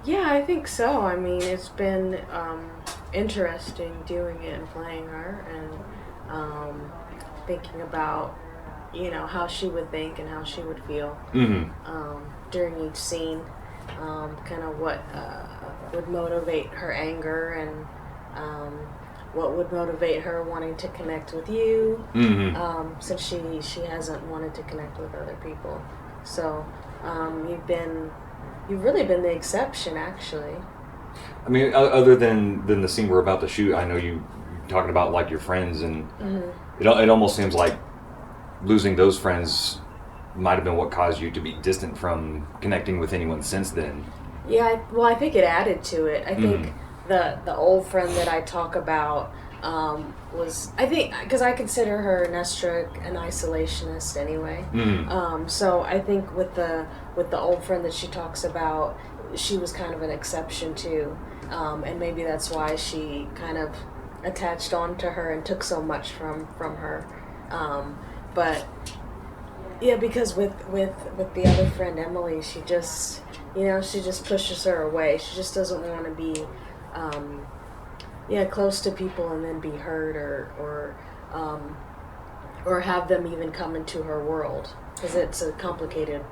Yeah, I think so. I mean, it's been interesting doing it and playing her and thinking about, how she would think and how she would feel Mm-hmm. during each scene. Kind of what would motivate her anger and um, what would motivate her wanting to connect with you, Mm-hmm. since she hasn't wanted to connect with other people. So you've really been the exception, actually. I mean, other than the scene we're about to shoot, I know you talking about like your friends, and Mm-hmm. it almost seems like losing those friends might have been what caused you to be distant from connecting with anyone since then. Yeah, well, I think it added to it. I Mm-hmm. think the old friend that I talk about was, I think, because I consider her Nestra an isolationist anyway. Mm-hmm. So I think with the old friend that she talks about, she was kind of an exception too, and maybe that's why she kind of attached on to her and took so much from her. But yeah, because with the other friend Emily, she just pushes her away. She just doesn't want to be, um, yeah, close to people and then be hurt or have them even come into her world because it's a complicated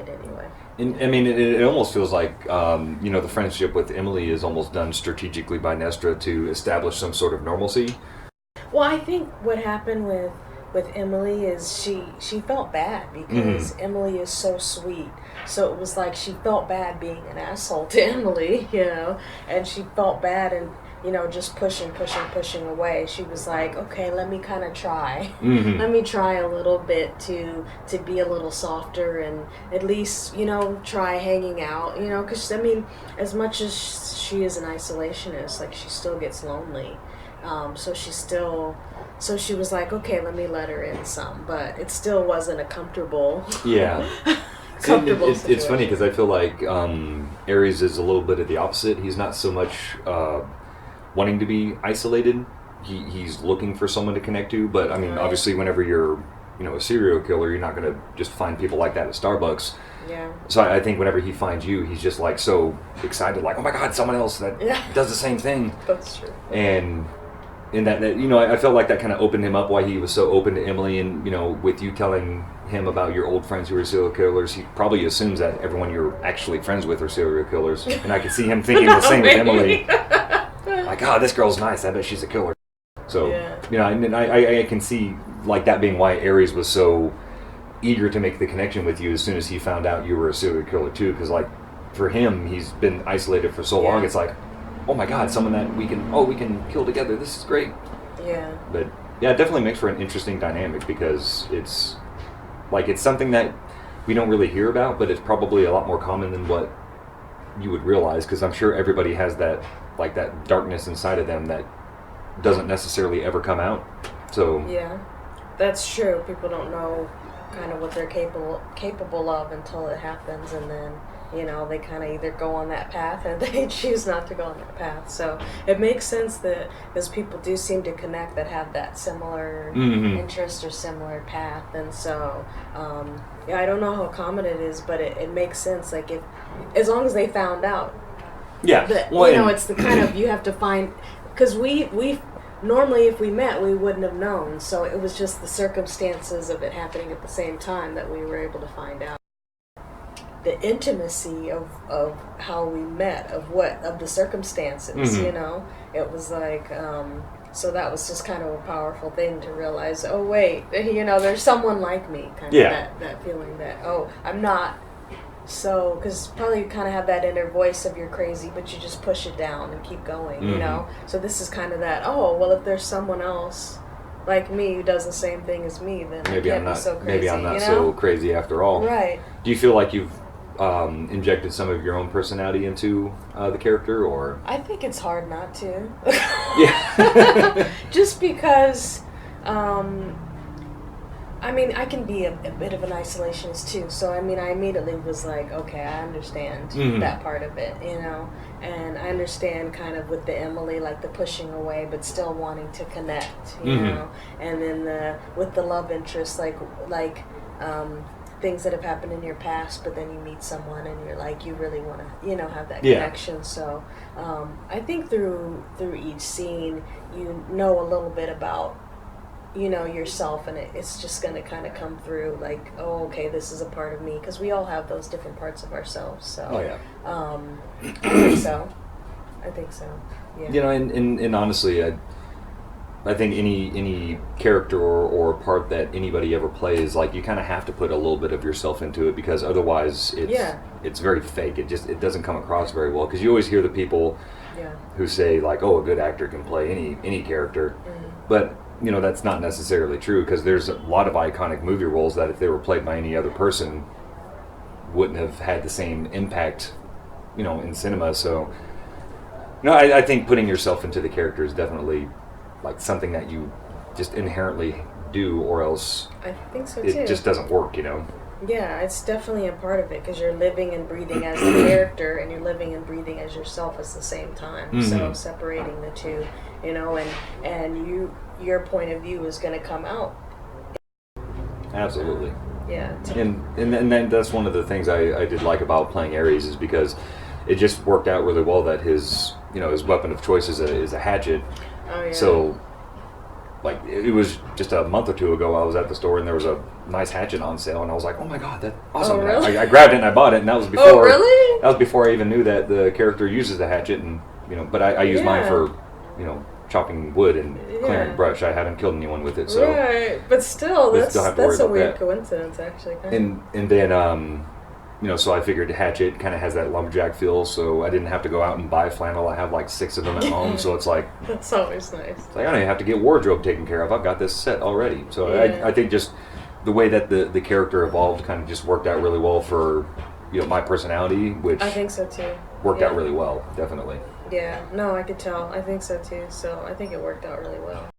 anyway. And I mean, it almost feels like the friendship with Emily is almost done strategically by Nestra to establish some sort of normalcy. Well, I think what happened with Emily is she felt bad because Mm-hmm. Emily is so sweet. So it was like she felt bad being an asshole to Emily, and she felt bad and just pushing away. She was like, okay, let me kind of try. Mm-hmm. Let me try a little bit to be a little softer and at least try hanging out. Because I mean, as much as she is an isolationist, like she still gets lonely. So she was like, okay, let me let her in some, but it still wasn't a comfortable, Yeah. comfortable It's funny situation. because I feel like Aries is a little bit of the opposite. He's not so much wanting to be isolated. He's looking for someone to connect to. But I mean, Right. obviously, whenever you're a serial killer, you're not going to just find people like that at Starbucks. Yeah. So I think whenever he finds you, he's just like so excited, like, oh my god, someone else that Yeah. does the same thing. That's true. And I felt like that kind of opened him up why he was so open to Emily, and with you telling him about your old friends who are serial killers, he probably assumes that everyone you're actually friends with are serial killers, and I could see him thinking the same with Emily, like, oh, this girl's nice, I bet she's a killer. So Yeah. and I can see like that being why Aries was so eager to make the connection with you as soon as he found out you were a serial killer too, because like for him, he's been isolated for so long, Yeah. it's like, oh my god, someone that we can kill together, this is great. Yeah. But yeah, it definitely makes for an interesting dynamic because it's something that we don't really hear about, but it's probably a lot more common than what you would realize, because I'm sure everybody has that darkness inside of them that doesn't necessarily ever come out. So Yeah. That's true. People don't know kind of what they're capable of until it happens, and then they kind of either go on that path or they choose not to go on that path. So it makes sense that because people do seem to connect that have that similar mm-hmm. interest or similar path, and so yeah, I don't know how common it is, but it makes sense. Like if as long as they found out Yeah, that well, it's the kind of you have to find because we normally if we met we wouldn't have known, so it was just the circumstances of it happening at the same time that we were able to find out the intimacy of how we met, of the circumstances. mm-hmm. It was like so that was just kind of a powerful thing to realize, oh wait, there's someone like me, kind of Yeah. that feeling that, oh, I'm not. So, because probably you kind of have that inner voice of you're crazy, but you just push it down and keep going, Mm-hmm. So this is kind of that, oh, well, if there's someone else like me who does the same thing as me, then maybe I I'm can't be not so crazy, maybe I'm not so crazy after all. Right. Do you feel like you've injected some of your own personality into the character, or I think it's hard not to. yeah? Just because, I mean, I can be a bit of an isolationist too. So, I mean, I immediately was like, okay, I understand Mhm. that part of it, and I understand kind of with the Emily, like the pushing away, but still wanting to connect, Mhm. and then with the love interest, like, things that have happened in your past, but then you meet someone and you're like, you really want to, have that Yeah. connection. So I think through each scene, you know a little bit about, yourself, and it's just going to kind of come through like, oh, okay, this is a part of me, because we all have those different parts of ourselves. So Oh yeah. I think so. Yeah. And honestly, I think any character or part that anybody ever plays, like, you kind of have to put a little bit of yourself into it, because otherwise it's very fake. It doesn't come across very well, because you always hear the people who say, like, oh, a good actor can play any character, but that's not necessarily true, because there's a lot of iconic movie roles that if they were played by any other person wouldn't have had the same impact in cinema. So I think putting yourself into the character is definitely like something that you just inherently do, or else I think so too. it just doesn't work, Yeah, it's definitely a part of it, because you're living and breathing as the character, and you're living and breathing as yourself at the same time. So separating the two, and your point of view is going to come out. Absolutely. Yeah. And then that's one of the things I did like about playing Ares, is because it just worked out really well that his weapon of choice is a hatchet. Oh yeah. So, like, it was just a month or two ago, I was at the store and there was a nice hatchet on sale, and I was like, oh my god, that's awesome. Oh, really? I grabbed it and I bought it, and that was before. Oh, really? That was before I even knew that the character uses the hatchet, and but I use mine for chopping wood and clearing brush. I haven't killed anyone with it, so right. But still, that's a weird that. coincidence, actually. And then so I figured the hatchet kind of has that lumberjack feel, so I didn't have to go out and buy flannel. I have like 6 of them at home, so it's like that's always nice. It's like, I don't even have to get wardrobe taken care of. I've got this set already. So Yeah. I think just the way that the character evolved kind of just worked out really well for my personality, which I think so too. Worked out really well, definitely. Yeah, no, I could tell. I think so too. So I think it worked out really well.